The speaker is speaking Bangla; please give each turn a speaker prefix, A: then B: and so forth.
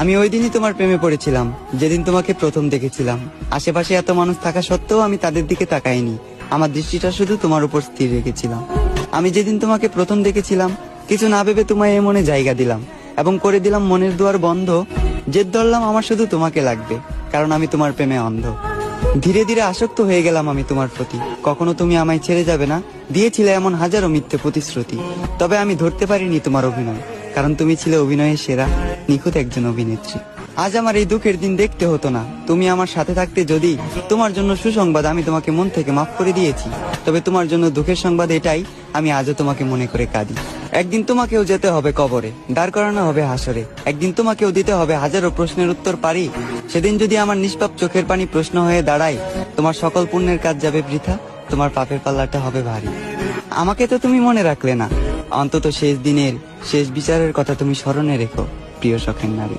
A: আমি ওই দিনই তোমার প্রেমে পড়েছিলাম, যেদিন তোমাকে প্রথম দেখেছিলাম। আশেপাশে এত মানুষ থাকা সত্ত্বেও আমি তাদের দিকে তাকাইনি, আমার দৃষ্টিটা শুধু তোমার উপর স্থির রেখেছিলাম। আমি যেদিন তোমাকে প্রথম দেখেছিলাম, কিছু না ভেবে তোমায় মনে জায়গা দিলাম এবং করে দিলাম মনের দুয়ার বন্ধ। জেদ ধরলাম আমার শুধু তোমাকে লাগবে, কারণ আমি তোমার প্রেমে অন্ধ। ধীরে ধীরে আসক্ত হয়ে গেলাম আমি তোমার প্রতি। কখনো তুমি আমায় ছেড়ে যাবে না দিয়েছিলে এমন হাজারো মিথ্যে প্রতিশ্রুতি। তবে আমি ধরতে পারিনি তোমার অভিনয়, কারণ তুমি ছিলে অভিনয়ের সেরা, নিখুঁত একজন অভিনেত্রী। আজ আমার এই দুঃখের দিন দেখতে হতো না, তুমি আমার সাথে থাকতে। যদি তোমার জন্য সুসংবাদ, আমি তোমাকে মন থেকে মাফ করে দিয়েছি। তবে তোমার জন্য দুঃখের সংবাদ এটাই, আমি আজও তোমাকে মনে করে কাঁদি। একদিন তোমাকেও যেতে হবে কবরে, দাঁড় করানো হবে হাসরে। একদিন তোমাকেও দিতে হবে হাজারো প্রশ্নের উত্তর পারি। সেদিন যদি আমার নিষ্পাপ চোখের পানি প্রশ্ন হয়ে দাঁড়ায়, তোমার সকল পুণ্যের কাজ যাবে বৃথা, তোমার পাপের পাল্লাটা হবে ভারী। আমাকে তো তুমি মনে রাখলে না, অন্তত শেষ দিনের শেষ বিচারের কথা তুমি স্মরণে রেখো, প্রিয় শখের নারী।